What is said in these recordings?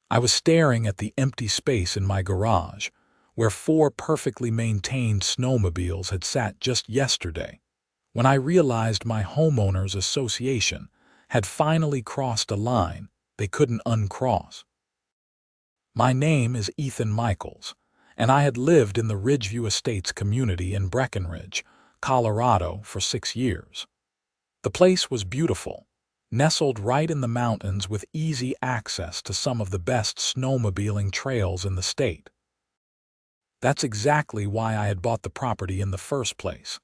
I was staring at the empty space in my garage, where four perfectly maintained snowmobiles had sat just yesterday, when I realized my homeowners association had finally crossed a line they couldn't uncross. My name is Ethan Michaels, and I had lived in the Ridgeview Estates community in Breckenridge, Colorado for 6 years. The place was beautiful, nestled right in the mountains with easy access to some of the best snowmobiling trails in the state. That's exactly why I had bought the property in the first place.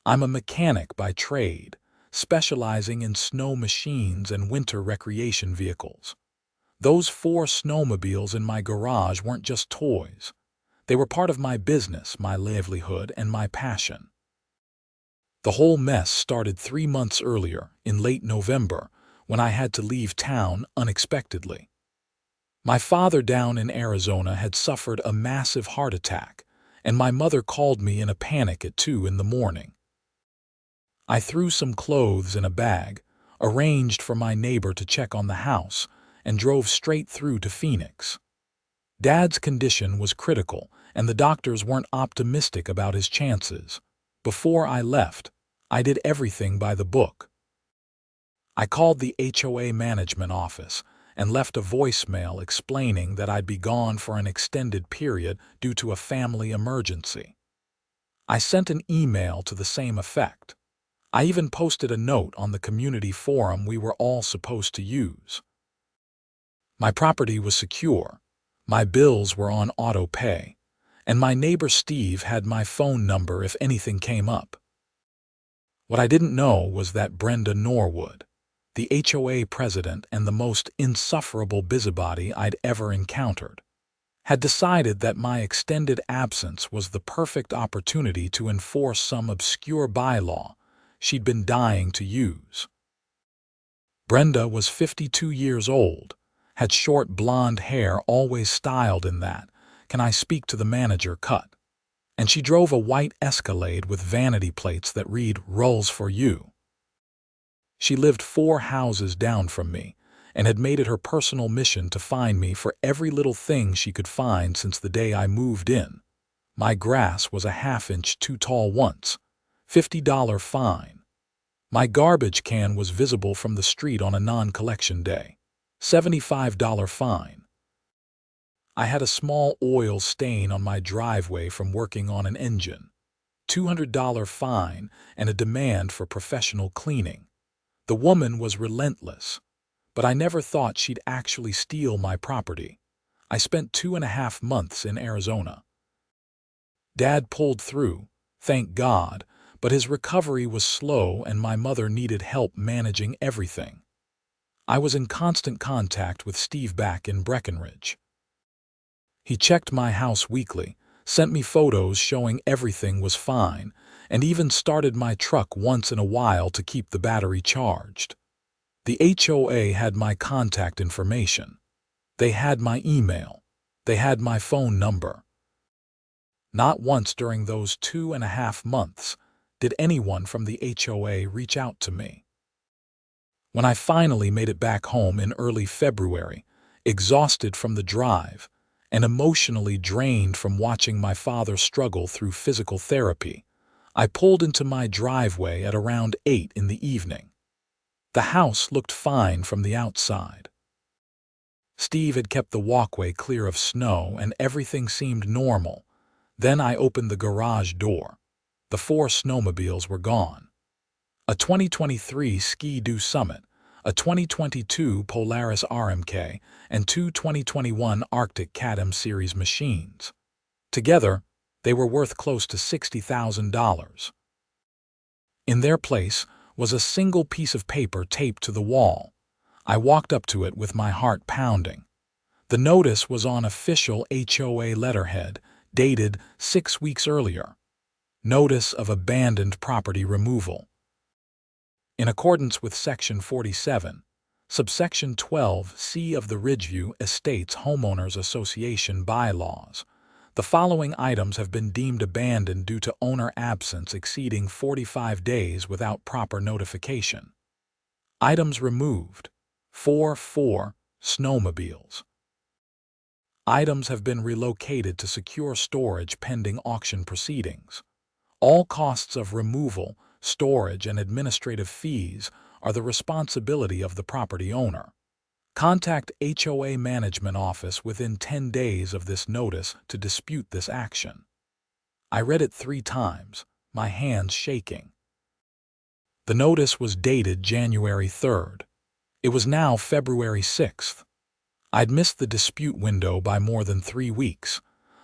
I'm a mechanic by trade, specializing in snow machines and winter recreation vehicles. Those four snowmobiles in my garage weren't just toys. They were part of my business, my livelihood, and my passion. The whole mess started 3 months earlier, in late November, when I had to leave town unexpectedly. My father down in Arizona had suffered a massive heart attack, and my mother called me in a panic at 2 in the morning. I threw some clothes in a bag, arranged for my neighbor to check on the house, and drove straight through to Phoenix. Dad's condition was critical, and the doctors weren't optimistic about his chances. Before I left, I did everything by the book. I called the HOA management office and left a voicemail explaining that I'd be gone for an extended period due to a family emergency. I sent an email to the same effect. I even posted a note on the community forum we were all supposed to use. My property was secure, my bills were on auto pay, and my neighbor Steve had my phone number if anything came up. What I didn't know was that Brenda Norwood, the HOA president and the most insufferable busybody I'd ever encountered, had decided that my extended absence was the perfect opportunity to enforce some obscure bylaw she'd been dying to use. Brenda was 52 years old, had short blonde hair always styled in that "Can I speak to the manager" cut, and she drove a white Escalade with vanity plates that read "Rolls for You." She lived 4 houses down from me and had made it her personal mission to find me for every little thing she could find since the day I moved in. My grass was a half-inch too tall once, $50 fine. My garbage can was visible from the street on a non-collection day, $75 fine. I had a small oil stain on my driveway from working on an engine, $200 fine, and a demand for professional cleaning. The woman was relentless, but I never thought she'd actually steal my property. I spent 2.5 months in Arizona. Dad pulled through, thank God, but his recovery was slow and my mother needed help managing everything. I was in constant contact with Steve back in Breckenridge. He checked my house weekly, sent me photos showing everything was fine, and even started my truck once in a while to keep the battery charged. The HOA had my contact information. They had my email. They had my phone number. Not once during those 2.5 months did anyone from the HOA reach out to me. When I finally made it back home in early February, exhausted from the drive and emotionally drained from watching my father struggle through physical therapy, I pulled into my driveway at around 8 in the evening. The house looked fine from the outside. Steve had kept the walkway clear of snow and everything seemed normal. Then I opened the garage door. The 4 snowmobiles were gone. A 2023 Ski-Doo Summit, a 2022 Polaris RMK, and 2 2021 Arctic Cat-M Series machines. Together, they were worth close to $60,000. In their place was a single piece of paper taped to the wall. I walked up to it with my heart pounding. The notice was on official HOA letterhead, dated 6 weeks earlier. Notice of abandoned property removal. In accordance with Section 47, subsection 12C of the Ridgeview Estates Homeowners Association bylaws, the following items have been deemed abandoned due to owner absence exceeding 45 days without proper notification. Items removed: 4 snowmobiles. Items have been relocated to secure storage pending auction proceedings. All costs of removal, storage, and administrative fees are the responsibility of the property owner. Contact HOA Management Office within 10 days of this notice to dispute this action. I read it 3 times, my hands shaking. The notice was dated January 3rd. It was now February 6th. I'd missed the dispute window by more than 3 weeks.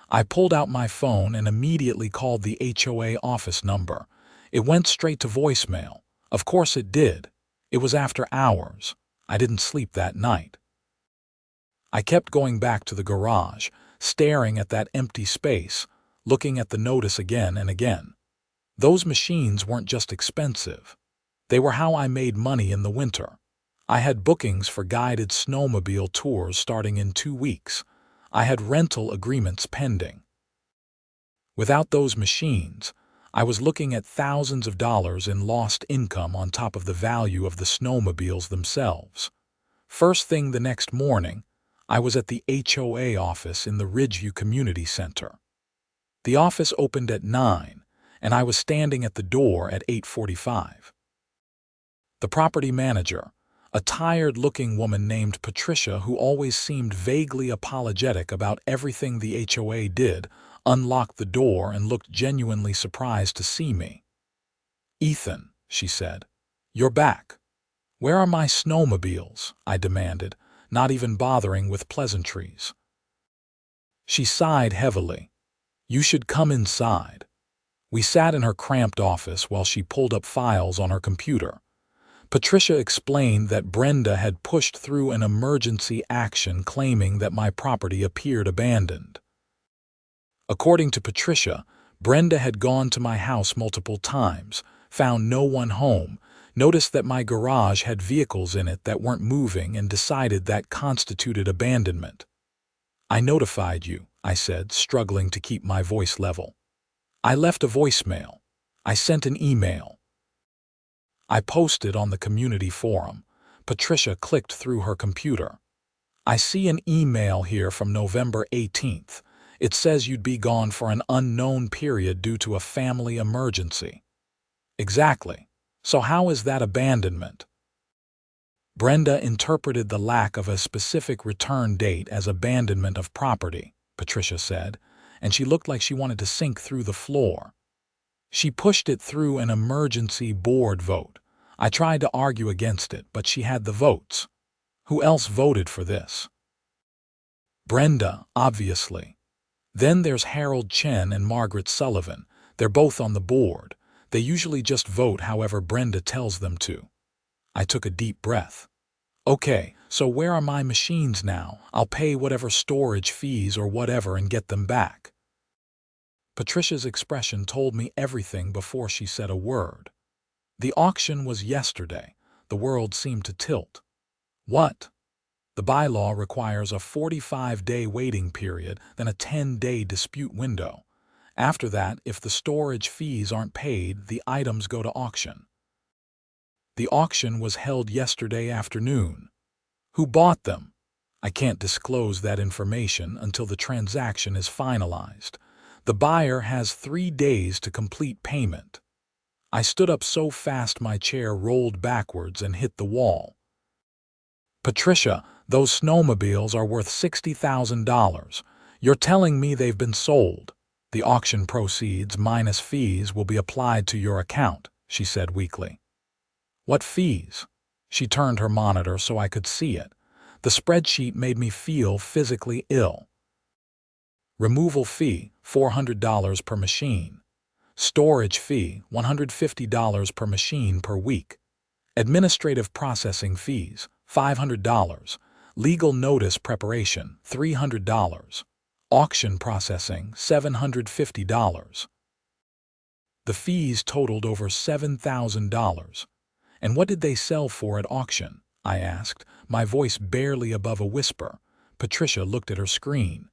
I pulled out my phone and immediately called the HOA office number. It went straight to voicemail. Of course it did. It was after hours. I didn't sleep that night. I kept going back to the garage, staring at that empty space, looking at the notice again and again. Those machines weren't just expensive. They were how I made money in the winter. I had bookings for guided snowmobile tours starting in 2 weeks. I had rental agreements pending. Without those machines, I was looking at thousands of dollars in lost income on top of the value of the snowmobiles themselves. First thing the next morning, I was at the HOA office in the Ridgeview Community Center. The office opened at 9, and I was standing at the door at 8:45. The property manager, a tired-looking woman named Patricia who always seemed vaguely apologetic about everything the HOA did, unlocked the door and looked genuinely surprised to see me. "Ethan," she said, "you're back. Where are my snowmobiles?" I demanded, not even bothering with pleasantries. She sighed heavily. "You should come inside." We sat in her cramped office while she pulled up files on her computer. Patricia explained that Brenda had pushed through an emergency action claiming that my property appeared abandoned. According to Patricia, Brenda had gone to my house multiple times, found no one home, noticed that my garage had vehicles in it that weren't moving, and decided that constituted abandonment. "I notified you," I said, struggling to keep my voice level. "I left a voicemail. I sent an email. I posted on the community forum." Patricia clicked through her computer. "I see an email here from November 18th. It says you'd be gone for an unknown period due to a family emergency." "Exactly. So how is that abandonment?" Brenda interpreted the lack of a specific return date as abandonment of property, Patricia said, and she looked like she wanted to sink through the floor. She pushed it through an emergency board vote. I tried to argue against it, but she had the votes. Who else voted for this? Brenda, obviously. Then there's Harold Chen and Margaret Sullivan. They're both on the board. They usually just vote however Brenda tells them to. I took a deep breath. "Okay, so where are my machines now? I'll pay whatever storage fees or whatever and get them back." Patricia's expression told me everything before she said a word. The auction was yesterday. The world seemed to tilt. What? The bylaw requires a 45-day waiting period, then a 10-day dispute window. After that, if the storage fees aren't paid, the items go to auction. The auction was held yesterday afternoon. Who bought them? I can't disclose that information until the transaction is finalized. The buyer has 3 days to complete payment. I stood up so fast my chair rolled backwards and hit the wall. "Patricia, those snowmobiles are worth $60,000. You're telling me they've been sold. The auction proceeds minus fees will be applied to your account," she said weakly. "What fees?" She turned her monitor so I could see it. The spreadsheet made me feel physically ill. Removal fee, $400 per machine. Storage fee, $150 per machine per week. Administrative processing fees, $500. Legal notice preparation, $300. Auction processing, $750. The fees totaled over $7,000. "And what did they sell for at auction?" I asked, my voice barely above a whisper. Patricia looked at her screen.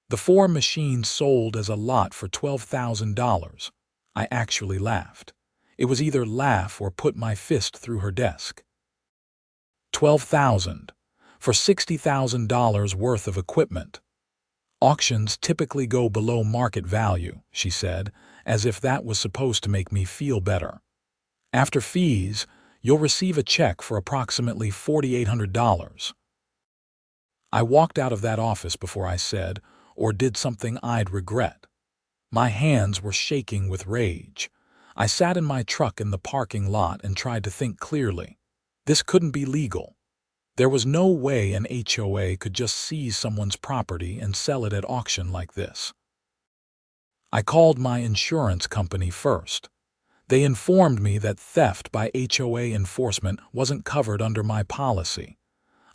"The 4 machines sold as a lot for $12,000. I actually laughed. It was either laugh or put my fist through her desk. $12,000 for $60,000 worth of equipment. Auctions typically go below market value, she said, as if that was supposed to make me feel better. After fees, you'll receive a check for approximately $4,800. I walked out of that office before I said or did something I'd regret. My hands were shaking with rage. I sat in my truck in the parking lot and tried to think clearly. This couldn't be legal. There was no way an HOA could just seize someone's property and sell it at auction like this. I called my insurance company first. They informed me that theft by HOA enforcement wasn't covered under my policy.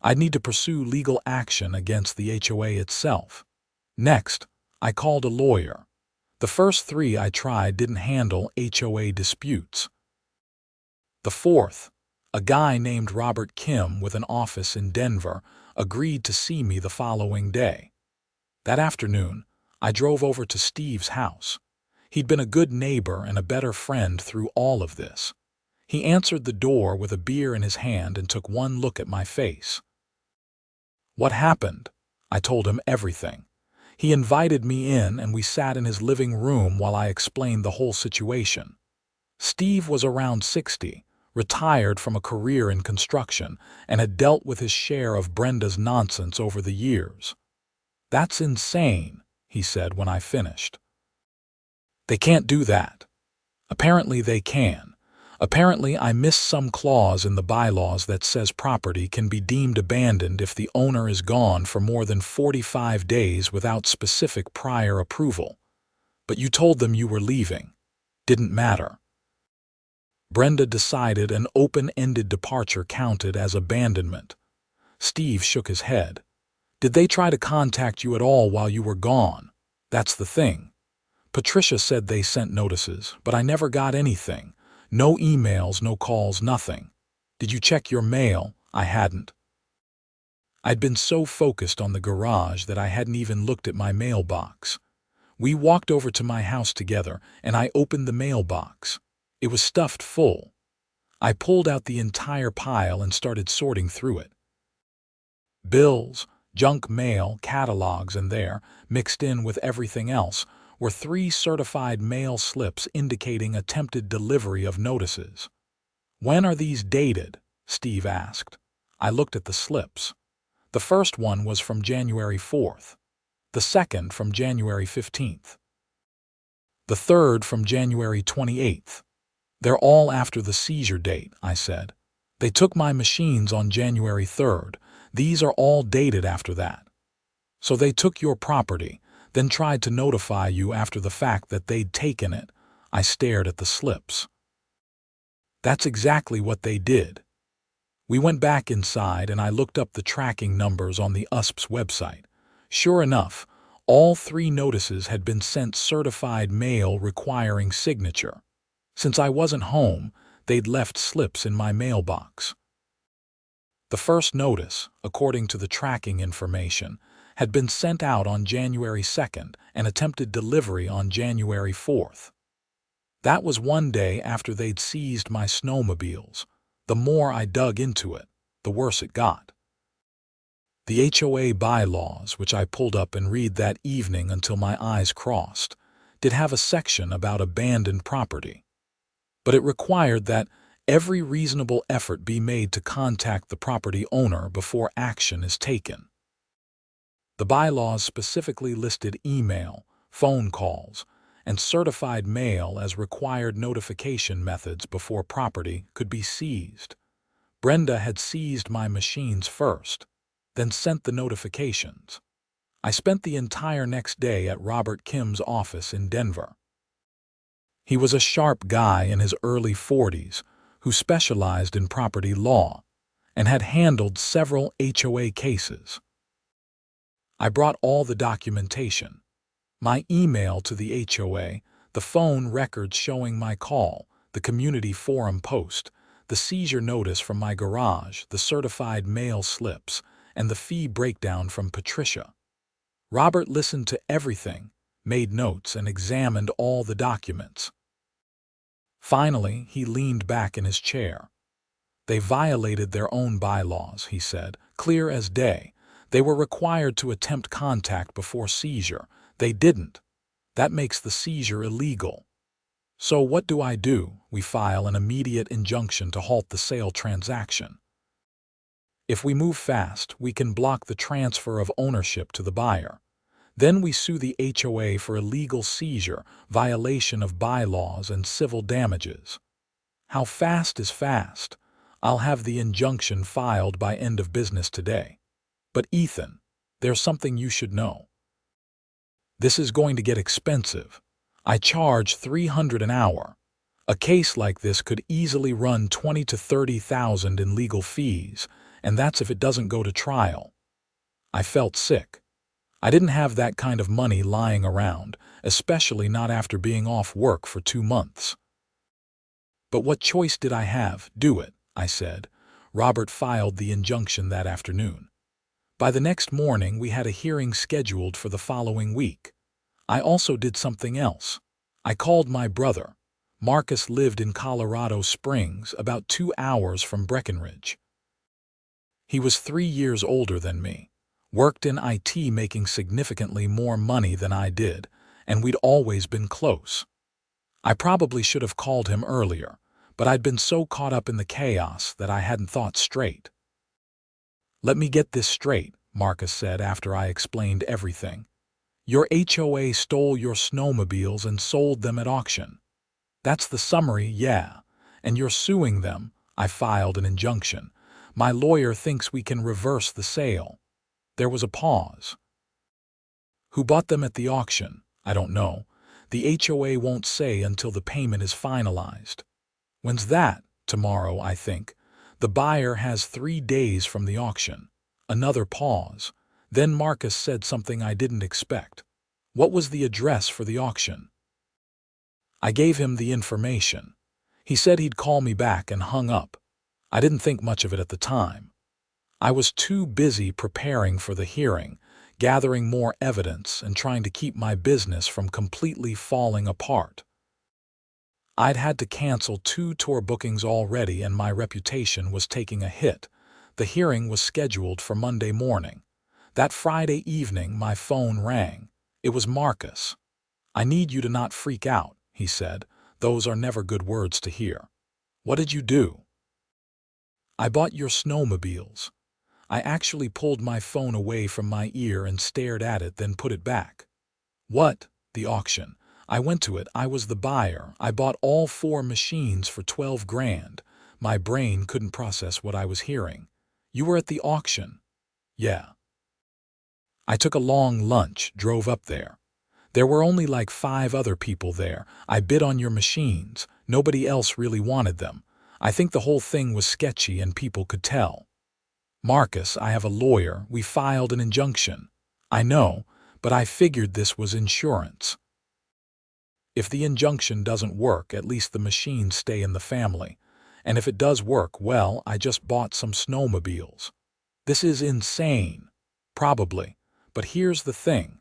I'd need to pursue legal action against the HOA itself. Next, I called a lawyer. The first three I tried didn't handle HOA disputes. The fourth, a guy named Robert Kim with an office in Denver, agreed to see me the following day. That afternoon, I drove over to Steve's house. He'd been a good neighbor and a better friend through all of this. He answered the door with a beer in his hand and took one look at my face. What happened? I told him everything. He invited me in and we sat in his living room while I explained the whole situation. Steve was around 60, retired from a career in construction, and had dealt with his share of Brenda's nonsense over the years. "That's insane," he said when I finished. "They can't do that." "Apparently they can. Apparently I missed some clause in the bylaws that says property can be deemed abandoned if the owner is gone for more than 45 days without specific prior approval. But you told them you were leaving. Didn't matter." Brenda decided an open-ended departure counted as abandonment. Steve shook his head. "Did they try to contact you at all while you were gone? That's the thing. Patricia said they sent notices, but I never got anything. No emails, no calls, nothing. Did you check your mail? I hadn't." I'd been so focused on the garage that I hadn't even looked at my mailbox. We walked over to my house together, and I opened the mailbox. It was stuffed full. I pulled out the entire pile and started sorting through it. Bills, junk mail, catalogs, and there, mixed in with everything else, were 3 certified mail slips indicating attempted delivery of notices. "When are these dated?" Steve asked. I looked at the slips. The first one was from January 4th. The second from January 15th. The third from January 28th. "They're all after the seizure date," I said. "They took my machines on January 3rd. These are all dated after that." "So they took your property, then tried to notify you after the fact that they'd taken it." I stared at the slips. "That's exactly what they did." We went back inside and I looked up the tracking numbers on the USP's website. Sure enough, all 3 notices had been sent certified mail requiring signature. Since I wasn't home, they'd left slips in my mailbox. The first notice, according to the tracking information, had been sent out on January 2nd and attempted delivery on January 4th. That was one day after they'd seized my snowmobiles. The more I dug into it, the worse it got. The HOA bylaws, which I pulled up and read that evening until my eyes crossed, did have a section about abandoned property. But it required that every reasonable effort be made to contact the property owner before action is taken. The bylaws specifically listed email, phone calls, and certified mail as required notification methods before property could be seized. Brenda had seized my machines first, then sent the notifications. I spent the entire next day at Robert Kim's office in Denver. He was a sharp guy in his early 40s who specialized in property law and had handled several HOA cases. I brought all the documentation. My email to the HOA, the phone records showing my call, the community forum post, the seizure notice from my garage, the certified mail slips, and the fee breakdown from Patricia. Robert listened to everything, made notes, and examined all the documents. Finally, he leaned back in his chair. "They violated their own bylaws," he said, clear as day. They were required to attempt contact before seizure. They didn't. That makes the seizure illegal. So what do? We file an immediate injunction to halt the sale transaction. If we move fast, we can block the transfer of ownership to the buyer. Then we sue the HOA for illegal seizure, violation of bylaws, and civil damages. How fast is fast? I'll have the injunction filed by end of business today. But Ethan, there's something you should know. This is going to get expensive. I charge $300 an hour. A case like this could easily run $20,000 to $30,000 in legal fees, and that's if it doesn't go to trial. I felt sick. I didn't have that kind of money lying around, especially not after being off work for 2 months. But what choice did I have? Do it, I said. Robert filed the injunction that afternoon. By the next morning, we had a hearing scheduled for the following week. I also did something else. I called my brother. Marcus lived in Colorado Springs, about 2 hours from Breckenridge. He was 3 years older than me, worked in IT making significantly more money than I did, and we'd always been close. I probably should have called him earlier, but I'd been so caught up in the chaos that I hadn't thought straight. Let me get this straight, Marcus said after I explained everything. Your HOA stole your snowmobiles and sold them at auction. That's the summary, yeah. And you're suing them. I filed an injunction. My lawyer thinks we can reverse the sale. There was a pause. Who bought them at the auction? I don't know. The HOA won't say until the payment is finalized. When's that? Tomorrow, I think. The buyer has 3 days from the auction. Another pause. Then Marcus said something I didn't expect. What was the address for the auction? I gave him the information. He said he'd call me back and hung up. I didn't think much of it at the time. I was too busy preparing for the hearing, gathering more evidence and trying to keep my business from completely falling apart. I'd had to cancel 2 tour bookings already and my reputation was taking a hit. The hearing was scheduled for Monday morning. That Friday evening, my phone rang. It was Marcus. I need you to not freak out, he said. Those are never good words to hear. What did you do? I bought your snowmobiles. I actually pulled my phone away from my ear and stared at it, then put it back. What? The auction. I went to it. I was the buyer. I bought all 4 machines for $12 grand. My brain couldn't process what I was hearing. You were at the auction? Yeah. I took a long lunch, drove up there. There were only like 5 other people there. I bid on your machines. Nobody else really wanted them. I think the whole thing was sketchy and people could tell. Marcus, I have a lawyer. We filed an injunction. I know, but I figured this was insurance. If the injunction doesn't work, at least the machines stay in the family. And if it does work, well, I just bought some snowmobiles. This is insane. Probably. But here's the thing.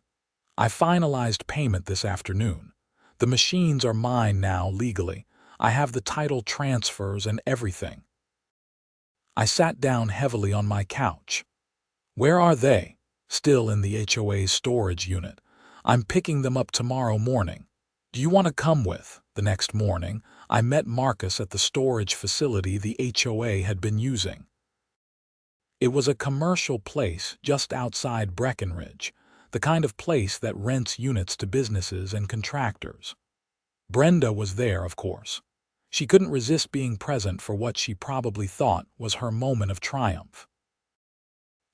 I finalized payment this afternoon. The machines are mine now legally. I have the title transfers and everything. I sat down heavily on my couch. Where are they? Still in the HOA's storage unit. I'm picking them up tomorrow morning. Do you want to come with? The next morning, I met Marcus at the storage facility the HOA had been using. It was a commercial place just outside Breckenridge, the kind of place that rents units to businesses and contractors. Brenda was there, of course. She couldn't resist being present for what she probably thought was her moment of triumph.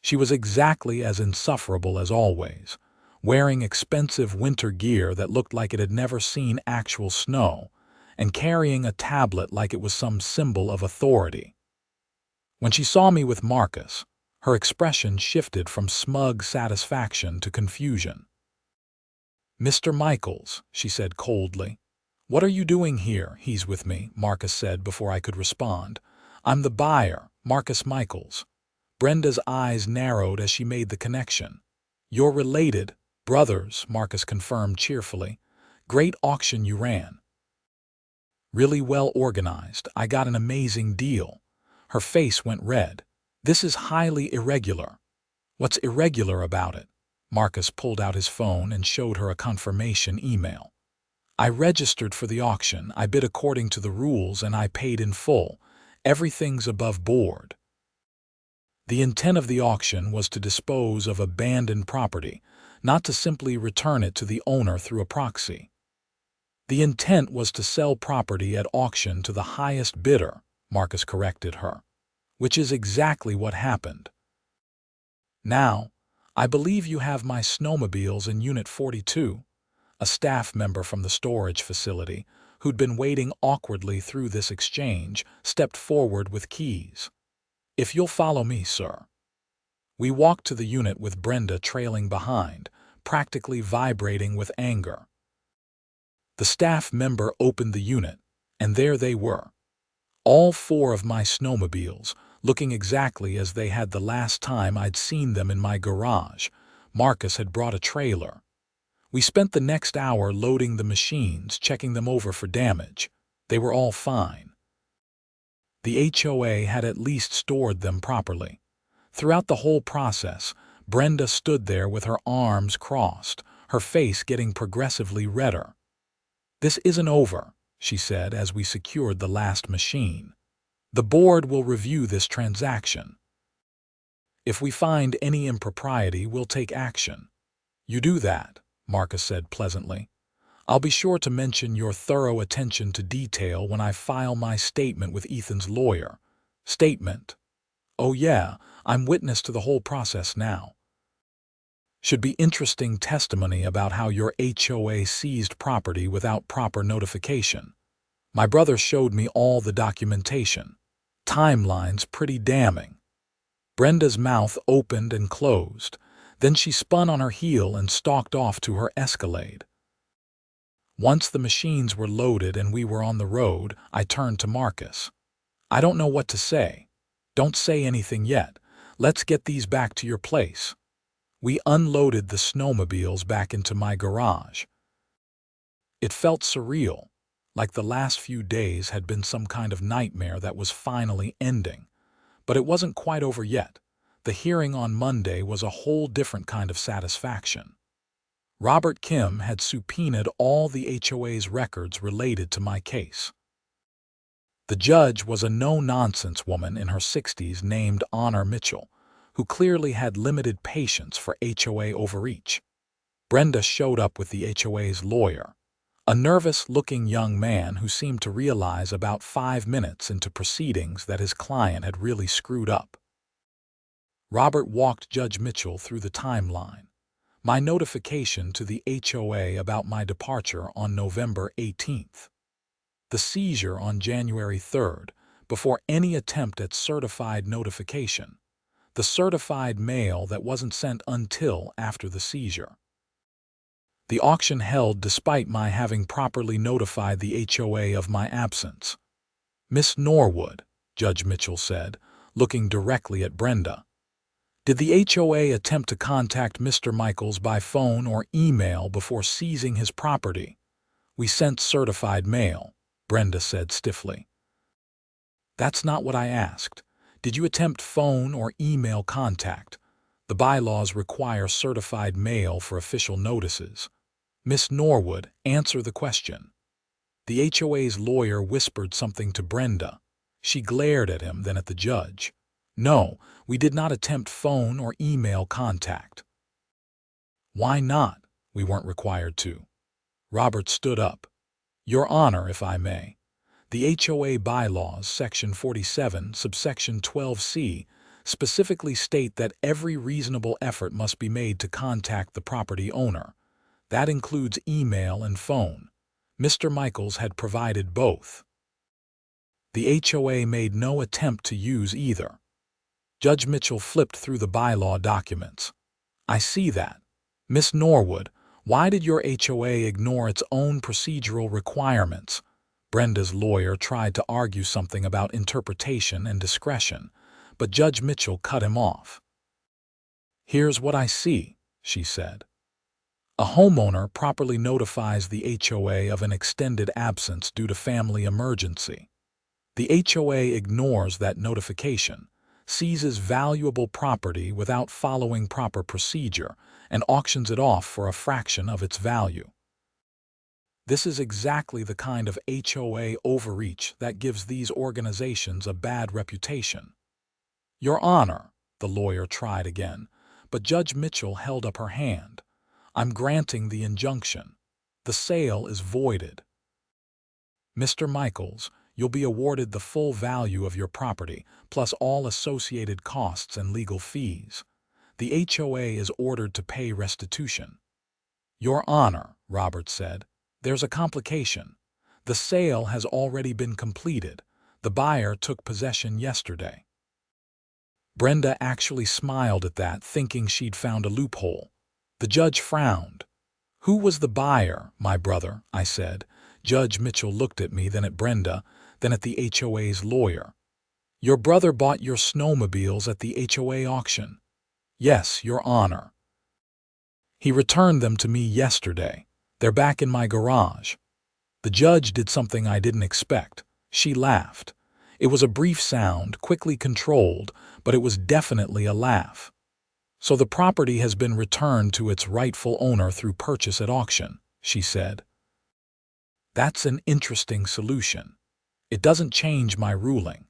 She was exactly as insufferable as always, wearing expensive winter gear that looked like it had never seen actual snow, and carrying a tablet like it was some symbol of authority. When she saw me with Marcus, her expression shifted from smug satisfaction to confusion. "Mr. Michaels," she said coldly. "What are you doing here?" "He's with me," Marcus said before I could respond. "I'm the buyer, Marcus Michaels." Brenda's eyes narrowed as she made the connection. "You're related, brothers," Marcus confirmed cheerfully. "Great auction you ran. Really well organized. I got an amazing deal." Her face went red. "This is highly irregular." What's irregular about it? Marcus pulled out his phone and showed her a confirmation email. I registered for the auction, I bid according to the rules, and I paid in full. Everything's above board. The intent of the auction was to dispose of abandoned property, not to simply return it to the owner through a proxy. The intent was to sell property at auction to the highest bidder, Marcus corrected her, which is exactly what happened. Now, I believe you have my snowmobiles in Unit 42, a staff member from the storage facility, who'd been waiting awkwardly through this exchange, stepped forward with keys. If you'll follow me, sir. We walked to the unit with Brenda trailing behind, practically vibrating with anger. The staff member opened the unit, and there they were. All four of my snowmobiles, looking exactly as they had the last time I'd seen them in my garage. Marcus had brought a trailer. We spent the next hour loading the machines, checking them over for damage. They were all fine. The HOA had at least stored them properly. Throughout the whole process, Brenda stood there with her arms crossed, her face getting progressively redder. "This isn't over," she said as we secured the last machine. "The board will review this transaction. If we find any impropriety, we'll take action." "You do that," Marcus said pleasantly. "I'll be sure to mention your thorough attention to detail when I file my statement with Ethan's lawyer." "Statement? Oh yeah, I'm witness to the whole process now. Should be interesting testimony about how your HOA seized property without proper notification. My brother showed me all the documentation. Timeline's pretty damning." Brenda's mouth opened and closed. Then she spun on her heel and stalked off to her Escalade. Once the machines were loaded and we were on the road, I turned to Marcus. "I don't know what to say." "Don't say anything yet. Let's get these back to your place." We unloaded the snowmobiles back into my garage. It felt surreal, like the last few days had been some kind of nightmare that was finally ending. But it wasn't quite over yet. The hearing on Monday was a whole different kind of satisfaction. Robert Kim had subpoenaed all the HOA's records related to my case. The judge was a no-nonsense woman in her 60s named Honor Mitchell, who clearly had limited patience for HOA overreach. Brenda showed up with the HOA's lawyer, a nervous-looking young man who seemed to realize about 5 minutes into proceedings that his client had really screwed up. Robert walked Judge Mitchell through the timeline. My notification to the HOA about my departure on November 18th. The seizure on January 3rd, before any attempt at certified notification. The certified mail that wasn't sent until after the seizure. The auction held despite my having properly notified the HOA of my absence. "Miss Norwood," Judge Mitchell said, looking directly at Brenda. "Did the HOA attempt to contact Mr. Michaels by phone or email before seizing his property?" "We sent certified mail," Brenda said stiffly. "That's not what I asked. Did you attempt phone or email contact? The bylaws require certified mail for official notices." "Miss Norwood, answer the question." The HOA's lawyer whispered something to Brenda. She glared at him, then at the judge. "No, we did not attempt phone or email contact." "Why not? We weren't required to." Robert stood up. "Your Honor, if I may. The HOA bylaws, Section 47, subsection 12C, specifically state that every reasonable effort must be made to contact the property owner. That includes email and phone. Mr. Michaels had provided both. The HOA made no attempt to use either." Judge Mitchell flipped through the bylaw documents. "I see that. Miss Norwood, why did your HOA ignore its own procedural requirements?" Brenda's lawyer tried to argue something about interpretation and discretion, but Judge Mitchell cut him off. "Here's what I see," she said. "A homeowner properly notifies the HOA of an extended absence due to family emergency. The HOA ignores that notification, seizes valuable property without following proper procedure, and auctions it off for a fraction of its value. This is exactly the kind of HOA overreach that gives these organizations a bad reputation. Your Honor, the lawyer tried again, but Judge Mitchell held up her hand. I'm granting the injunction. The sale is voided. Mr. Michaels, you'll be awarded the full value of your property, plus all associated costs and legal fees. The HOA is ordered to pay restitution. Your Honor, Robert said, there's a complication. The sale has already been completed. The buyer took possession yesterday. Brenda actually smiled at that, thinking she'd found a loophole. The judge frowned. Who was the buyer, my brother? I said. Judge Mitchell looked at me, then at Brenda, then at the HOA's lawyer. Your brother bought your snowmobiles at the HOA auction. Yes, Your Honor. He returned them to me yesterday. They're back in my garage. The judge did something I didn't expect. She laughed. It was a brief sound, quickly controlled, but it was definitely a laugh. So the property has been returned to its rightful owner through purchase at auction, she said. That's an interesting solution. It doesn't change my ruling.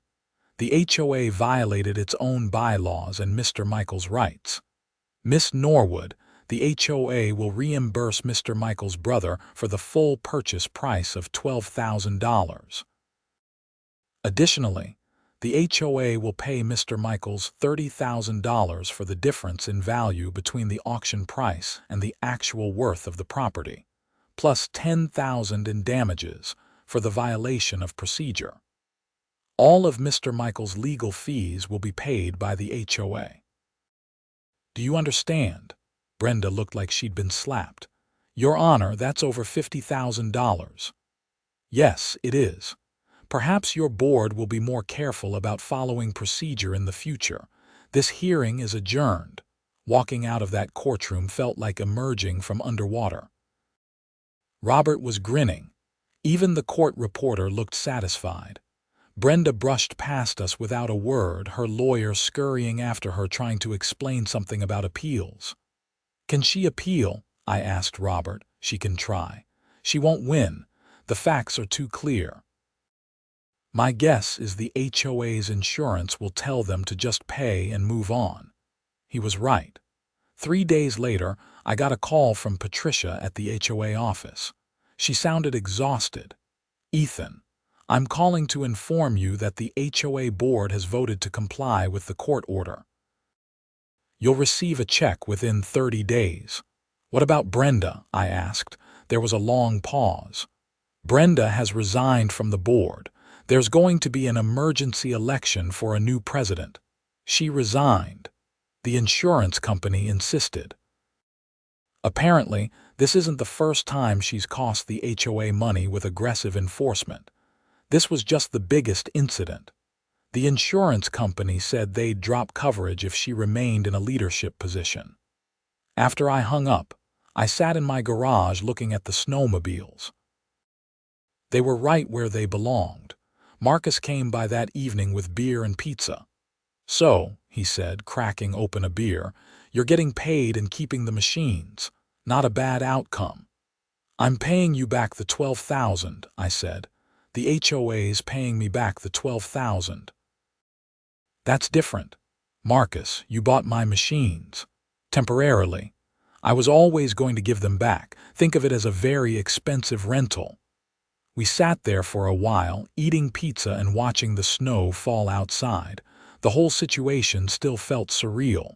The HOA violated its own bylaws and Mr. Michaels' rights. Miss Norwood, the HOA will reimburse Mr. Michaels' brother for the full purchase price of $12,000. Additionally, the HOA will pay Mr. Michaels $30,000 for the difference in value between the auction price and the actual worth of the property, plus $10,000 in damages for the violation of procedure. All of Mr. Michaels' legal fees will be paid by the HOA. Do you understand? Brenda looked like she'd been slapped. Your Honor, that's over $50,000. Yes, it is. Perhaps your board will be more careful about following procedure in the future. This hearing is adjourned. Walking out of that courtroom felt like emerging from underwater. Robert was grinning. Even the court reporter looked satisfied. Brenda brushed past us without a word, her lawyer scurrying after her trying to explain something about appeals. Can she appeal? I asked Robert. She can try. She won't win. The facts are too clear. My guess is the HOA's insurance will tell them to just pay and move on. He was right. 3 days later, I got a call from Patricia at the HOA office. She sounded exhausted. Ethan, I'm calling to inform you that the HOA board has voted to comply with the court order. You'll receive a check within 30 days. What about Brenda? I asked. There was a long pause. Brenda has resigned from the board. There's going to be an emergency election for a new president. She resigned. The insurance company insisted. Apparently, this isn't the first time she's cost the HOA money with aggressive enforcement. This was just the biggest incident. The insurance company said they'd drop coverage if she remained in a leadership position. After I hung up, I sat in my garage looking at the snowmobiles. They were right where they belonged. Marcus came by that evening with beer and pizza. So, he said, cracking open a beer, you're getting paid and keeping the machines. Not a bad outcome. I'm paying you back the $12,000, I said. The HOA's paying me back the $12,000. That's different. Marcus, you bought my machines. Temporarily. I was always going to give them back. Think of it as a very expensive rental. We sat there for a while, eating pizza and watching the snow fall outside. The whole situation still felt surreal.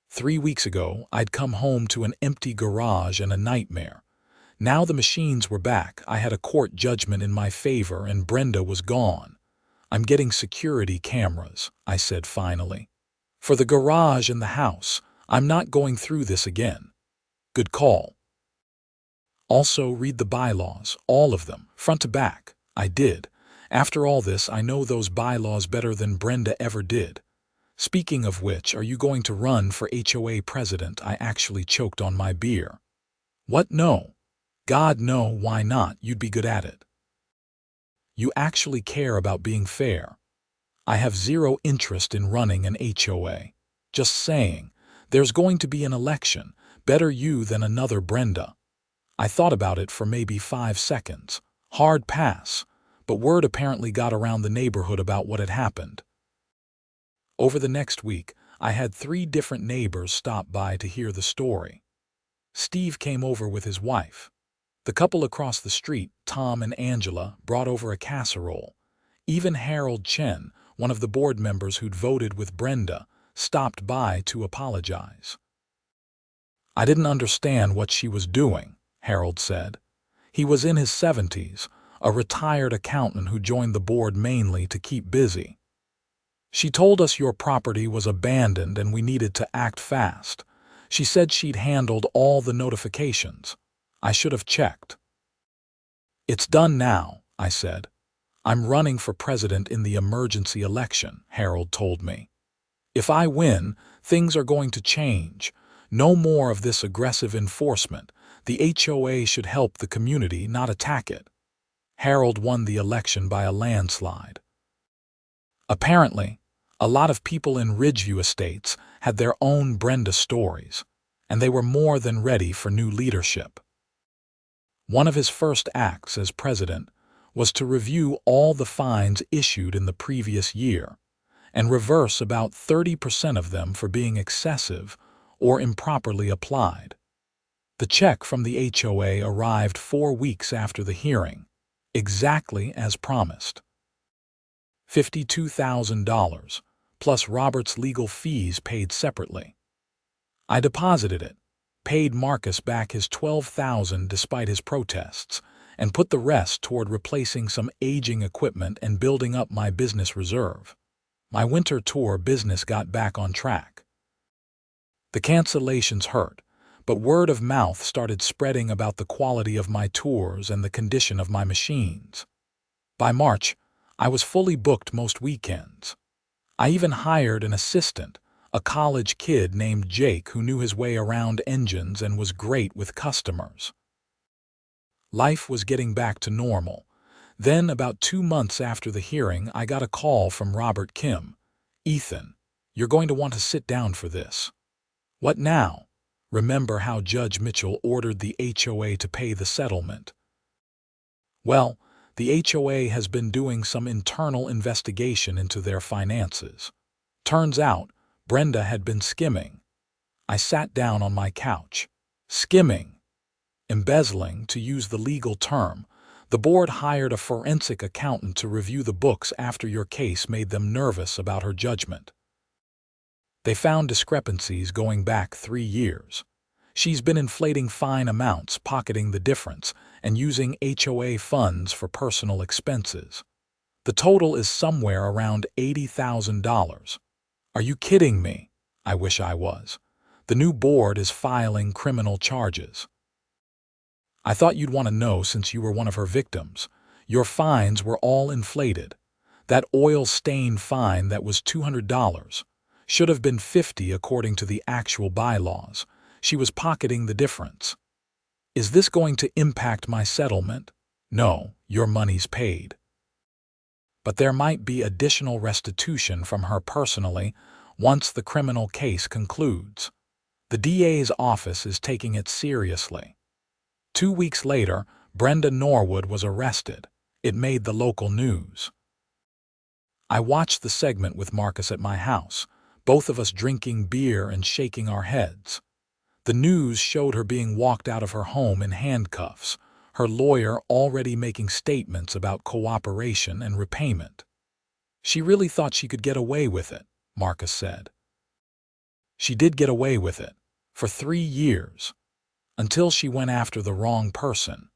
3 weeks ago, I'd come home to an empty garage and a nightmare. Now the machines were back. I had a court judgment in my favor and Brenda was gone. I'm getting security cameras, I said finally. For the garage and the house, I'm not going through this again. Good call. Also, read the bylaws, all of them, front to back. I did. After all this, I know those bylaws better than Brenda ever did. Speaking of which, are you going to run for HOA president? I actually choked on my beer. What? No. God, no, why not? You'd be good at it. You actually care about being fair. I have zero interest in running an HOA. Just saying, there's going to be an election. Better you than another Brenda. I thought about it for maybe 5 seconds. Hard pass. But word apparently got around the neighborhood about what had happened. Over the next week, I had 3 different neighbors stop by to hear the story. Steve came over with his wife. The couple across the street, Tom and Angela, brought over a casserole. Even Harold Chen, one of the board members who'd voted with Brenda, stopped by to apologize. I didn't understand what she was doing, Harold said. He was in his 70s, a retired accountant who joined the board mainly to keep busy. She told us your property was abandoned and we needed to act fast. She said she'd handled all the notifications. I should have checked. It's done now, I said. I'm running for president in the emergency election, Harold told me. If I win, things are going to change. No more of this aggressive enforcement. The HOA should help the community, not attack it. Harold won the election by a landslide. Apparently, a lot of people in Ridgeview Estates had their own Brenda stories, and they were more than ready for new leadership. One of his first acts as president was to review all the fines issued in the previous year and reverse about 30% of them for being excessive or improperly applied. The check from the HOA arrived 4 weeks after the hearing, exactly as promised. $52,000, plus Robert's legal fees paid separately. I deposited it, paid Marcus back his $12,000 despite his protests, and put the rest toward replacing some aging equipment and building up my business reserve. My winter tour business got back on track. The cancellations hurt, but word of mouth started spreading about the quality of my tours and the condition of my machines. By March, I was fully booked most weekends. I even hired an assistant, a college kid named Jake who knew his way around engines and was great with customers. Life was getting back to normal. Then, about 2 months after the hearing, I got a call from Robert Kim. "Ethan, you're going to want to sit down for this." "What now?" "Remember how Judge Mitchell ordered the HOA to pay the settlement?" "Well, the HOA has been doing some internal investigation into their finances. Turns out, Brenda had been skimming." I sat down on my couch. Skimming. Embezzling, to use the legal term. The board hired a forensic accountant to review the books after your case made them nervous about her judgment. They found discrepancies going back 3 years. She's been inflating fine amounts, pocketing the difference, and using HOA funds for personal expenses. The total is somewhere around $80,000. Are you kidding me? I wish I was. The new board is filing criminal charges. I thought you'd want to know since you were one of her victims. Your fines were all inflated. That oil stain fine that was $200 should have been $50 according to the actual bylaws. She was pocketing the difference. Is this going to impact my settlement? No, your money's paid. But there might be additional restitution from her personally once the criminal case concludes. The DA's office is taking it seriously. 2 weeks later, Brenda Norwood was arrested. It made the local news. I watched the segment with Marcus at my house, both of us drinking beer and shaking our heads. The news showed her being walked out of her home in handcuffs, her lawyer already making statements about cooperation and repayment. She really thought she could get away with it, Marcus said. She did get away with it, for 3 years, until she went after the wrong person.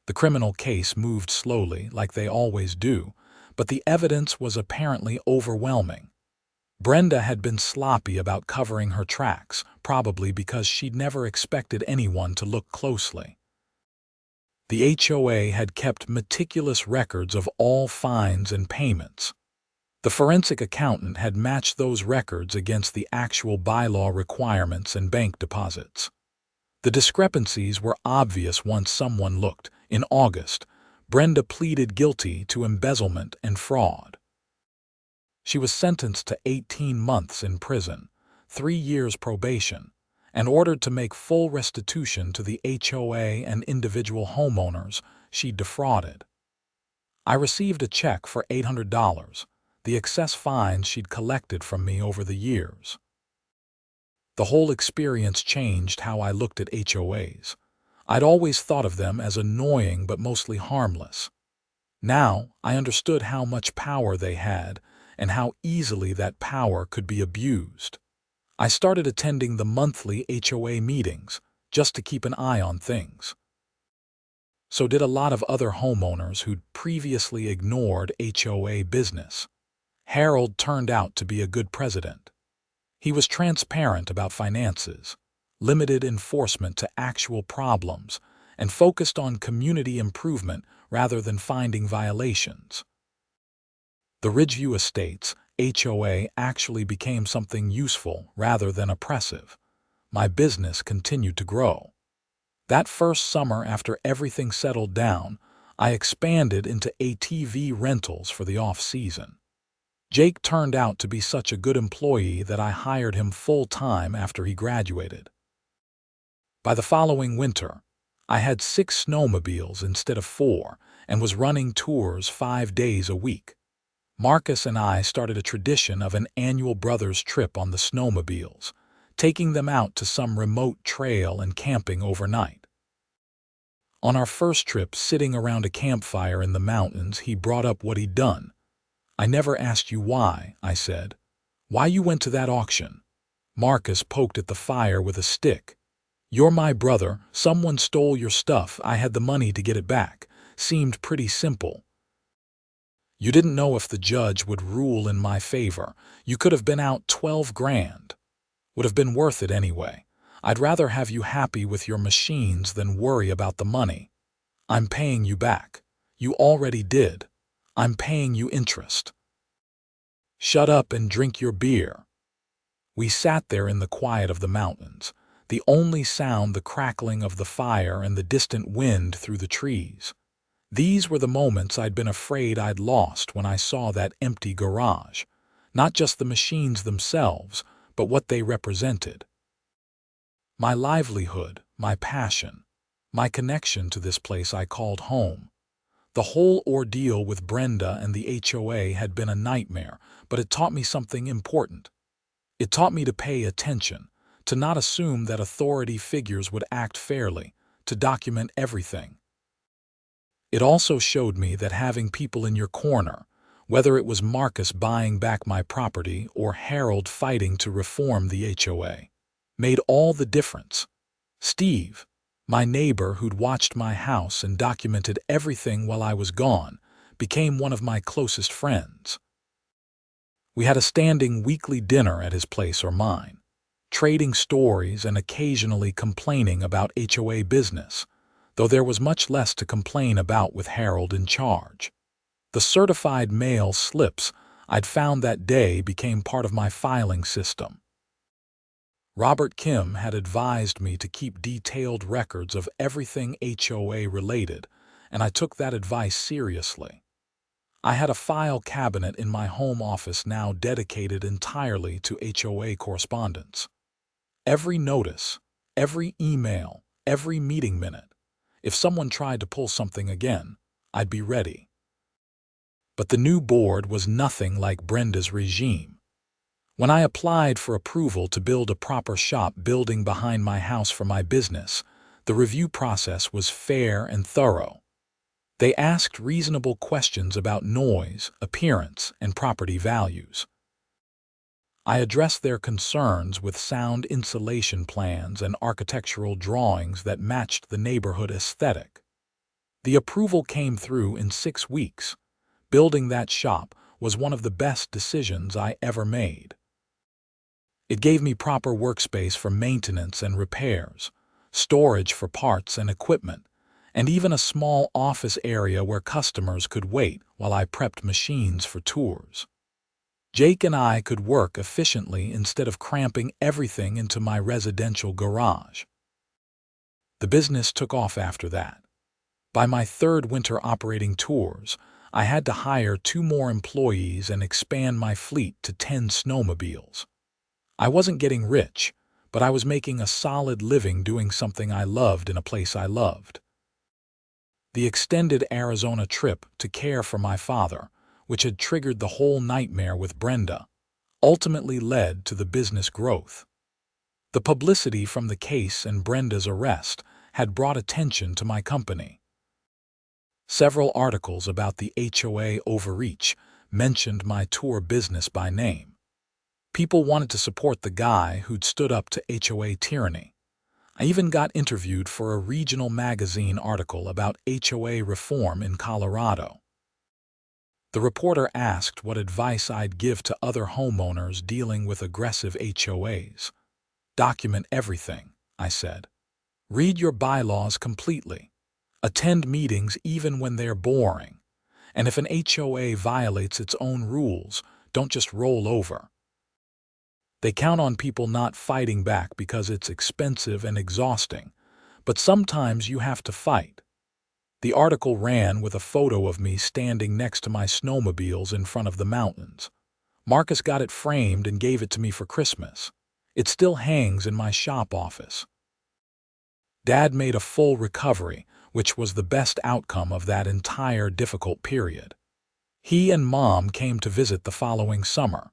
The criminal case moved slowly, like they always do, but the evidence was apparently overwhelming. Brenda had been sloppy about covering her tracks, probably because she'd never expected anyone to look closely. The HOA had kept meticulous records of all fines and payments. The forensic accountant had matched those records against the actual bylaw requirements and bank deposits. The discrepancies were obvious once someone looked. In August, Brenda pleaded guilty to embezzlement and fraud. She was sentenced to 18 months in prison, 3 years probation, and ordered to make full restitution to the HOA and individual homeowners she defrauded. I received a check for $800, the excess fines she'd collected from me over the years. The whole experience changed how I looked at HOAs. I'd always thought of them as annoying but mostly harmless. Now, I understood how much power they had and how easily that power could be abused. I started attending the monthly HOA meetings just to keep an eye on things. So did a lot of other homeowners who'd previously ignored HOA business. Harold turned out to be a good president. He was transparent about finances, limited enforcement to actual problems, and focused on community improvement rather than finding violations. The Ridgeview Estates, HOA, actually became something useful rather than oppressive. My business continued to grow. That first summer, after everything settled down, I expanded into ATV rentals for the off-season. Jake turned out to be such a good employee that I hired him full-time after he graduated. By the following winter, I had 6 snowmobiles instead of 4 and was running tours 5 days a week. Marcus and I started a tradition of an annual brothers trip on the snowmobiles, taking them out to some remote trail and camping overnight. On our first trip, sitting around a campfire in the mountains, he brought up what he'd done. "I never asked you why," I said. "Why you went to that auction?" Marcus poked at the fire with a stick. "You're my brother. Someone stole your stuff. I had the money to get it back. Seemed pretty simple. You didn't know if the judge would rule in my favor. You could have been out 12 grand. Would have been worth it anyway. I'd rather have you happy with your machines than worry about the money. I'm paying you back. You already did. I'm paying you interest. Shut up and drink your beer." We sat there in the quiet of the mountains, the only sound the crackling of the fire and the distant wind through the trees. These were the moments I'd been afraid I'd lost when I saw that empty garage. Not just the machines themselves, but what they represented. My livelihood, my passion, my connection to this place I called home. The whole ordeal with Brenda and the HOA had been a nightmare, but it taught me something important. It taught me to pay attention, to not assume that authority figures would act fairly, to document everything. It also showed me that having people in your corner, whether it was Marcus buying back my property or Harold fighting to reform the HOA, made all the difference. Steve, my neighbor who'd watched my house and documented everything while I was gone, became one of my closest friends. We had a standing weekly dinner at his place or mine, trading stories and occasionally complaining about HOA business, though there was much less to complain about with Harold in charge. The certified mail slips I'd found that day became part of my filing system. Robert Kim had advised me to keep detailed records of everything HOA related, and I took that advice seriously. I had a file cabinet in my home office now dedicated entirely to HOA correspondence. Every notice, every email, every meeting minute. If someone tried to pull something again, I'd be ready. But the new board was nothing like Brenda's regime. When I applied for approval to build a proper shop building behind my house for my business, the review process was fair and thorough. They asked reasonable questions about noise, appearance, and property values. I addressed their concerns with sound insulation plans and architectural drawings that matched the neighborhood aesthetic. The approval came through in 6 weeks. Building that shop was one of the best decisions I ever made. It gave me proper workspace for maintenance and repairs, storage for parts and equipment, and even a small office area where customers could wait while I prepped machines for tours. Jake and I could work efficiently instead of cramping everything into my residential garage. The business took off after that. By my 3rd winter operating tours, I had to hire 2 more employees and expand my fleet to 10 snowmobiles. I wasn't getting rich, but I was making a solid living doing something I loved in a place I loved. The extended Arizona trip to care for my father, which had triggered the whole nightmare with Brenda, ultimately led to the business growth. The publicity from the case and Brenda's arrest had brought attention to my company. Several articles about the HOA overreach mentioned my tour business by name. People wanted to support the guy who'd stood up to HOA tyranny. I even got interviewed for a regional magazine article about HOA reform in Colorado. The reporter asked what advice I'd give to other homeowners dealing with aggressive HOAs. Document everything, I said. Read your bylaws completely. Attend meetings even when they're boring. And if an HOA violates its own rules, don't just roll over. They count on people not fighting back because it's expensive and exhausting, but sometimes you have to fight. The article ran with a photo of me standing next to my snowmobiles in front of the mountains. Marcus got it framed and gave it to me for Christmas. It still hangs in my shop office. Dad made a full recovery, which was the best outcome of that entire difficult period. He and Mom came to visit the following summer.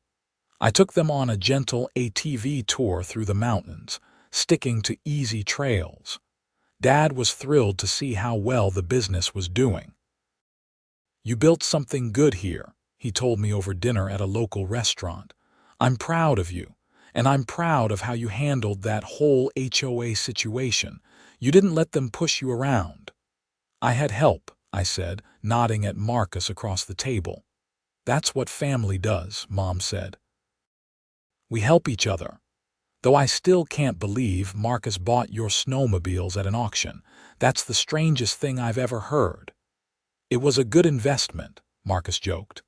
I took them on a gentle ATV tour through the mountains, sticking to easy trails. Dad was thrilled to see how well the business was doing. "You built something good here," he told me over dinner at a local restaurant. "I'm proud of you, and I'm proud of how you handled that whole HOA situation. You didn't let them push you around." "I had help," I said, nodding at Marcus across the table. "That's what family does," Mom said. "We help each other. Though I still can't believe Marcus bought your snowmobiles at an auction. That's the strangest thing I've ever heard." "It was a good investment," Marcus joked.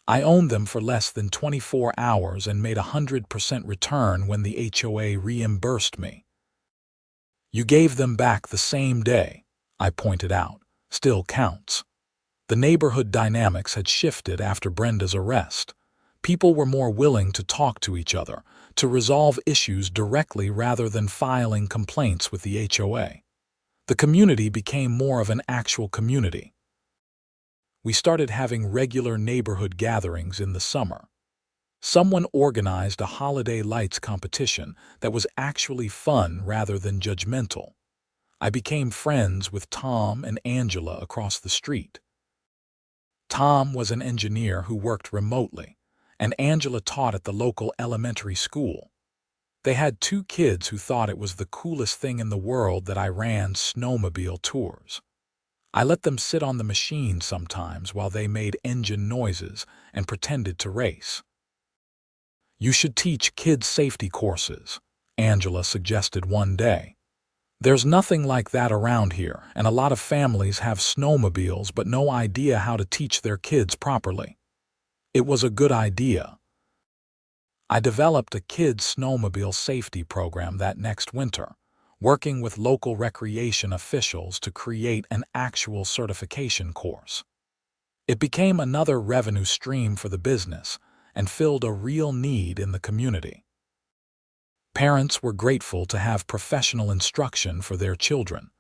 "I owned them for less than 24 hours and made a 100% return when the HOA reimbursed me." "You gave them back the same day," I pointed out. "Still counts." The neighborhood dynamics had shifted after Brenda's arrest. People were more willing to talk to each other, to resolve issues directly rather than filing complaints with the HOA. The community became more of an actual community. We started having regular neighborhood gatherings in the summer. Someone organized a holiday lights competition that was actually fun rather than judgmental. I became friends with Tom and Angela across the street. Tom was an engineer who worked remotely, and Angela taught at the local elementary school. They had 2 kids who thought it was the coolest thing in the world that I ran snowmobile tours. I let them sit on the machine sometimes while they made engine noises and pretended to race. "You should teach kids safety courses," Angela suggested one day. "There's nothing like that around here, and a lot of families have snowmobiles but no idea how to teach their kids properly." It was a good idea. I developed a kids' snowmobile safety program that next winter, working with local recreation officials to create an actual certification course. It became another revenue stream for the business and filled a real need in the community. Parents were grateful to have professional instruction for their children.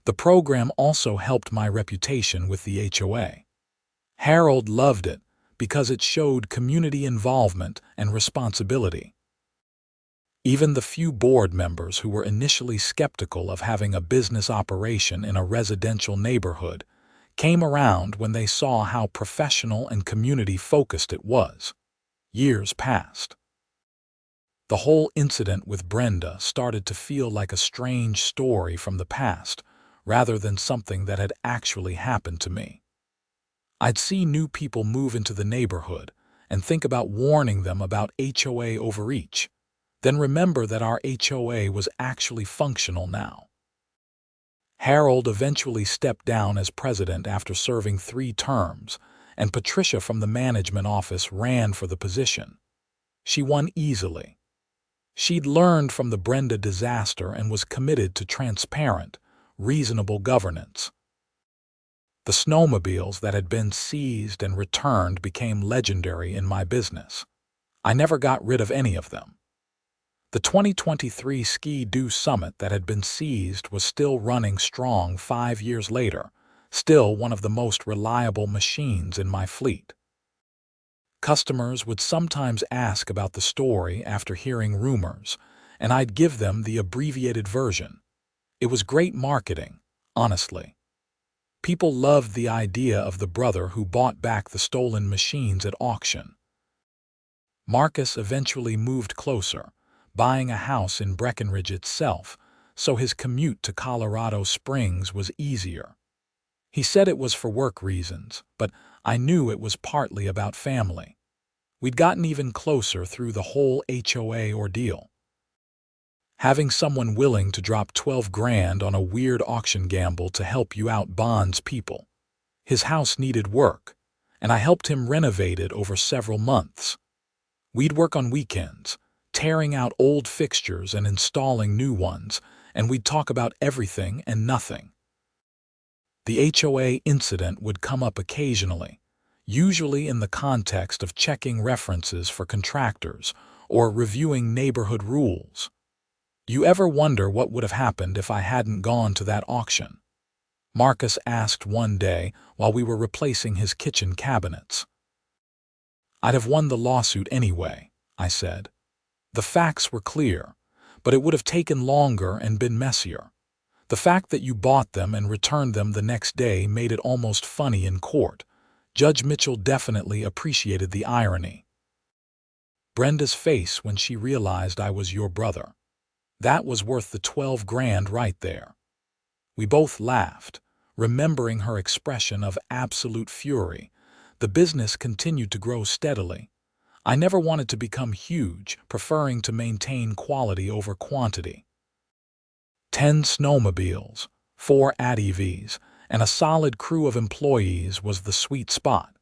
The program also helped my reputation with the HOA. Harold loved it because it showed community involvement and responsibility. Even the few board members who were initially skeptical of having a business operation in a residential neighborhood came around when they saw how professional and community-focused it was. Years passed. The whole incident with Brenda started to feel like a strange story from the past, rather than something that had actually happened to me. I'd see new people move into the neighborhood and think about warning them about HOA overreach, then remember that our HOA was actually functional now. Harold eventually stepped down as president after serving 3 terms, and Patricia from the management office ran for the position. She won easily. She'd learned from the Brenda disaster and was committed to transparent, reasonable governance. The snowmobiles that had been seized and returned became legendary in my business. I never got rid of any of them. The 2023 Ski-Doo Summit that had been seized was still running strong 5 years later, still one of the most reliable machines in my fleet. Customers would sometimes ask about the story after hearing rumors, and I'd give them the abbreviated version. It was great marketing, honestly. People loved the idea of the brother who bought back the stolen machines at auction. Marcus eventually moved closer, buying a house in Breckenridge itself, so his commute to Colorado Springs was easier. He said it was for work reasons, but I knew it was partly about family. We'd gotten even closer through the whole HOA ordeal. Having someone willing to drop 12 grand on a weird auction gamble to help you out bonds people. His house needed work, and I helped him renovate it over several months. We'd work on weekends, tearing out old fixtures and installing new ones, and we'd talk about everything and nothing. The HOA incident would come up occasionally, usually in the context of checking references for contractors or reviewing neighborhood rules. You ever wonder what would have happened if I hadn't gone to that auction? Marcus asked one day while we were replacing his kitchen cabinets. I'd have won the lawsuit anyway, I said. The facts were clear, but it would have taken longer and been messier. The fact that you bought them and returned them the next day made it almost funny in court. Judge Mitchell definitely appreciated the irony. Brenda's face when she realized I was your brother. That was worth the 12 grand right there. We both laughed, remembering her expression of absolute fury. The business continued to grow steadily. I never wanted to become huge, preferring to maintain quality over quantity. 10 snowmobiles, 4 ATVs, and a solid crew of employees was the sweet spot.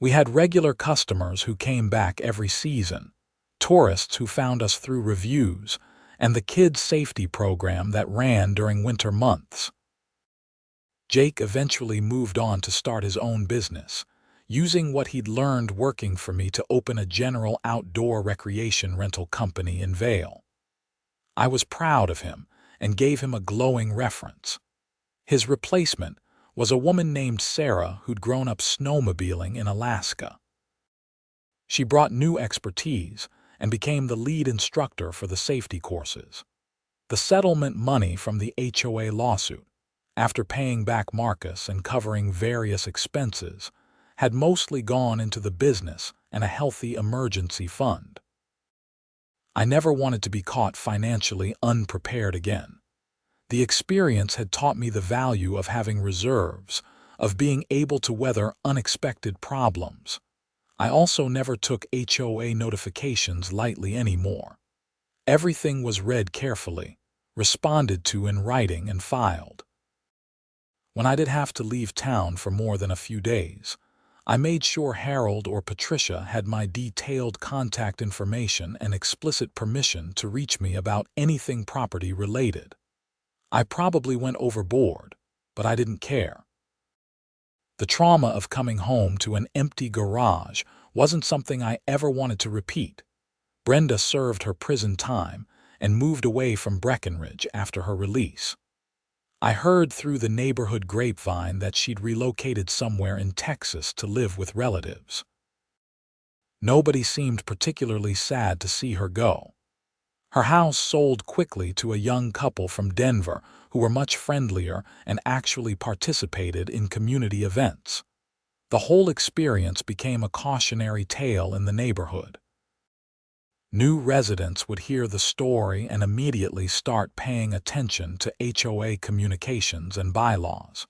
We had regular customers who came back every season, tourists who found us through reviews, and the kids' safety program that ran during winter months. Jake eventually moved on to start his own business, using what he'd learned working for me to open a general outdoor recreation rental company in Vail. I was proud of him and gave him a glowing reference. His replacement was a woman named Sarah who'd grown up snowmobiling in Alaska. She brought new expertise and became the lead instructor for the safety courses. The settlement money from the HOA lawsuit, after paying back Marcus and covering various expenses, had mostly gone into the business and a healthy emergency fund. I never wanted to be caught financially unprepared again. The experience had taught me the value of having reserves, of being able to weather unexpected problems. I also never took HOA notifications lightly anymore. Everything was read carefully, responded to in writing and filed. When I did have to leave town for more than a few days, I made sure Harold or Patricia had my detailed contact information and explicit permission to reach me about anything property related. I probably went overboard, but I didn't care. The trauma of coming home to an empty garage wasn't something I ever wanted to repeat. Brenda served her prison time and moved away from Breckenridge after her release. I heard through the neighborhood grapevine that she'd relocated somewhere in Texas to live with relatives. Nobody seemed particularly sad to see her go. Her house sold quickly to a young couple from Denver who were much friendlier and actually participated in community events. The whole experience became a cautionary tale in the neighborhood. New residents would hear the story and immediately start paying attention to HOA communications and bylaws.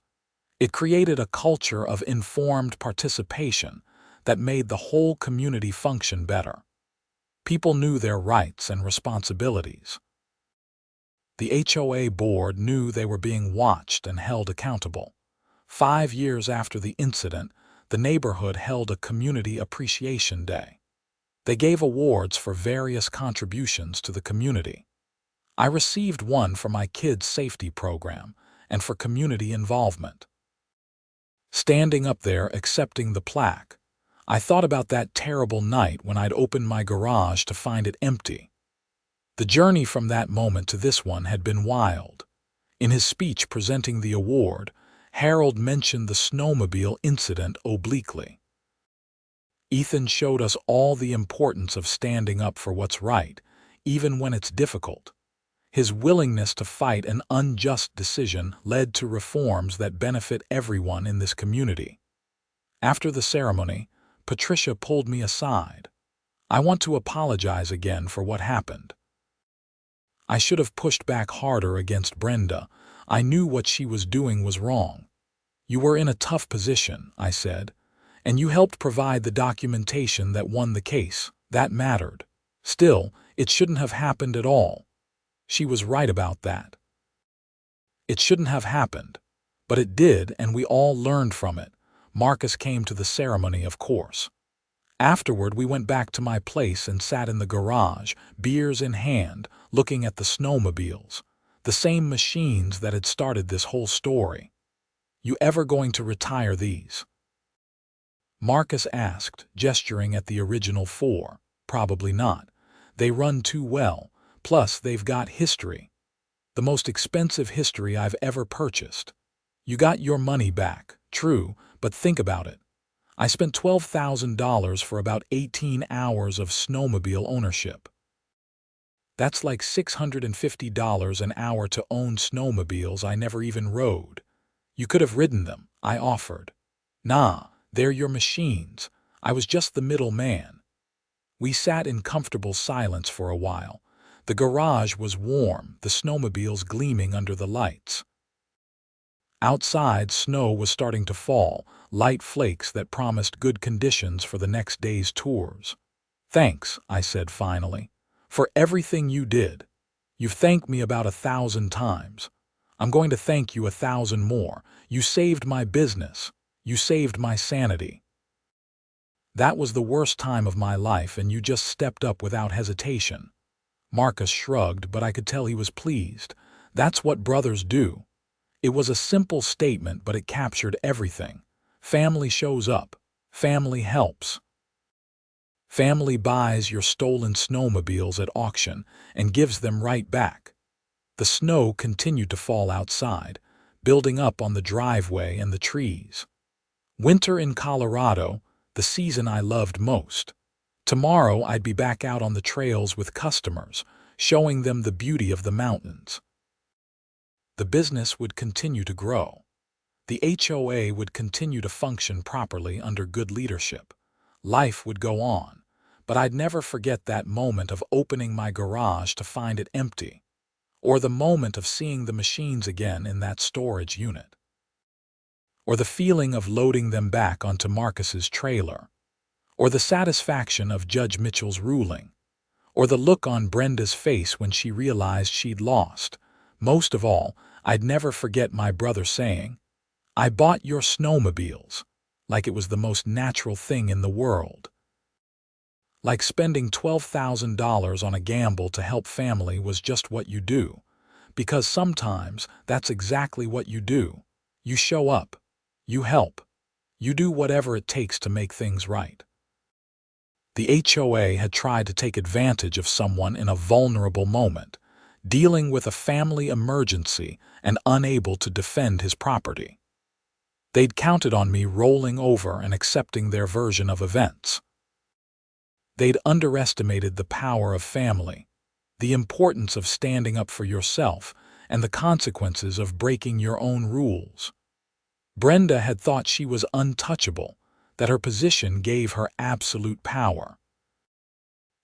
It created a culture of informed participation that made the whole community function better. People knew their rights and responsibilities. The HOA board knew they were being watched and held accountable. 5 years after the incident, the neighborhood held a Community Appreciation Day. They gave awards for various contributions to the community. I received one for my kids' safety program and for community involvement. Standing up there accepting the plaque, I thought about that terrible night when I'd opened my garage to find it empty. The journey from that moment to this one had been wild. In his speech presenting the award, Harold mentioned the snowmobile incident obliquely. Ethan showed us all the importance of standing up for what's right, even when it's difficult. His willingness to fight an unjust decision led to reforms that benefit everyone in this community. After the ceremony, Patricia pulled me aside. "I want to apologize again for what happened. I should have pushed back harder against Brenda. I knew what she was doing was wrong." "You were in a tough position," I said, "and you helped provide the documentation that won the case. That mattered. Still, it shouldn't have happened at all." She was right about that. It shouldn't have happened. But it did, and we all learned from it. Marcus came to the ceremony, of course. Afterward, we went back to my place and sat in the garage, beers in hand, looking at the snowmobiles, the same machines that had started this whole story. "You ever going to retire these?" Marcus asked, gesturing at the original four. "Probably not. They run too well, plus they've got history. The most expensive history I've ever purchased." "You got your money back, true, but think about it. I spent $12,000 for about 18 hours of snowmobile ownership. That's like $650 an hour to own snowmobiles I never even rode. You could have ridden them," I offered. "Nah, they're your machines. I was just the middleman." We sat in comfortable silence for a while. The garage was warm, the snowmobiles gleaming under the lights. Outside, snow was starting to fall, light flakes that promised good conditions for the next day's tours. "Thanks," I said finally, "for everything you did. You've thanked me about 1,000 times. I'm going to thank you 1,000 more. You saved my business. You saved my sanity. That was the worst time of my life, and you just stepped up without hesitation." Marcus shrugged, but I could tell he was pleased. That's what brothers do. It was a simple statement, but it captured everything. Family shows up. Family helps. Family buys your stolen snowmobiles at auction and gives them right back. The snow continued to fall outside, building up on the driveway and the trees. Winter in Colorado, the season I loved most. Tomorrow I'd be back out on the trails with customers, showing them the beauty of the mountains. The business would continue to grow. The HOA would continue to function properly under good leadership. Life would go on, but I'd never forget that moment of opening my garage to find it empty, or the moment of seeing the machines again in that storage unit, or the feeling of loading them back onto Marcus's trailer, or the satisfaction of Judge Mitchell's ruling, or the look on Brenda's face when she realized she'd lost. Most of all, I'd never forget my brother saying, "I bought your snowmobiles," like it was the most natural thing in the world. Like spending $12,000 on a gamble to help family was just what you do, because sometimes that's exactly what you do. You show up, you help, you do whatever it takes to make things right. The HOA had tried to take advantage of someone in a vulnerable moment, dealing with a family emergency and unable to defend his property. They'd counted on me rolling over and accepting their version of events. They'd underestimated the power of family, the importance of standing up for yourself, and the consequences of breaking your own rules. Brenda had thought she was untouchable, that her position gave her absolute power.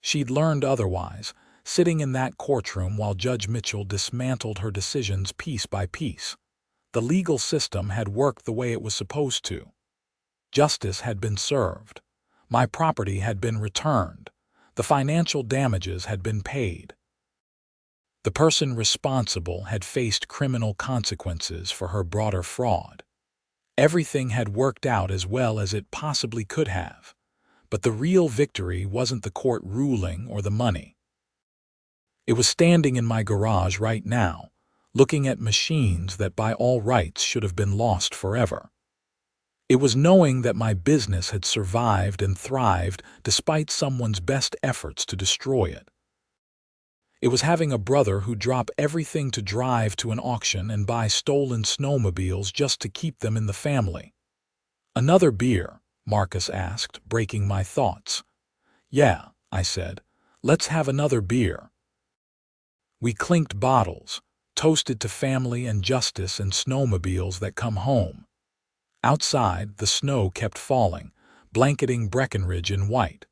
She'd learned otherwise, sitting in that courtroom while Judge Mitchell dismantled her decisions piece by piece. The legal system had worked the way it was supposed to. Justice had been served. My property had been returned. The financial damages had been paid. The person responsible had faced criminal consequences for her broader fraud. Everything had worked out as well as it possibly could have. But the real victory wasn't the court ruling or the money. It was standing in my garage right now, looking at machines that by all rights should have been lost forever. It was knowing that my business had survived and thrived despite someone's best efforts to destroy it. It was having a brother who'd drop everything to drive to an auction and buy stolen snowmobiles just to keep them in the family. "Another beer?" Marcus asked, breaking my thoughts. "Yeah," I said. "Let's have another beer." We clinked bottles, toasted to family and justice and snowmobiles that come home. Outside, the snow kept falling, blanketing Breckenridge in white.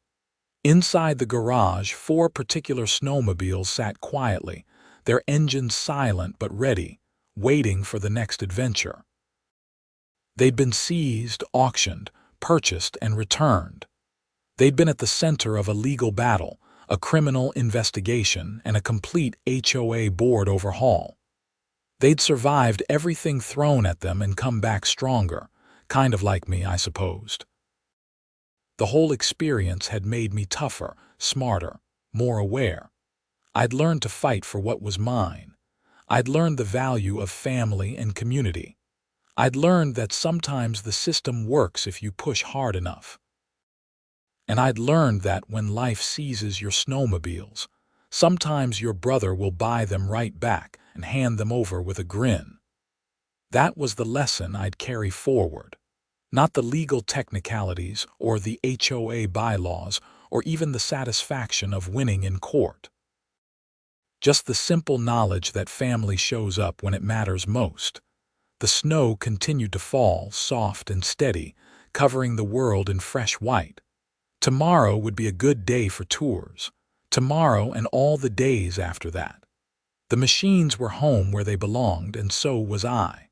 Inside the garage, 4 particular snowmobiles sat quietly, their engines silent but ready, waiting for the next adventure. They'd been seized, auctioned, purchased, and returned. They'd been at the center of a legal battle, a criminal investigation, and a complete HOA board overhaul. They'd survived everything thrown at them and come back stronger, kind of like me, I supposed. The whole experience had made me tougher, smarter, more aware. I'd learned to fight for what was mine. I'd learned the value of family and community. I'd learned that sometimes the system works if you push hard enough. And I'd learned that when life seizes your snowmobiles, sometimes your brother will buy them right back and hand them over with a grin. That was the lesson I'd carry forward. Not the legal technicalities or the HOA bylaws or even the satisfaction of winning in court. Just the simple knowledge that family shows up when it matters most. The snow continued to fall, soft and steady, covering the world in fresh white. Tomorrow would be a good day for tours. Tomorrow and all the days after that. The machines were home where they belonged, and so was I.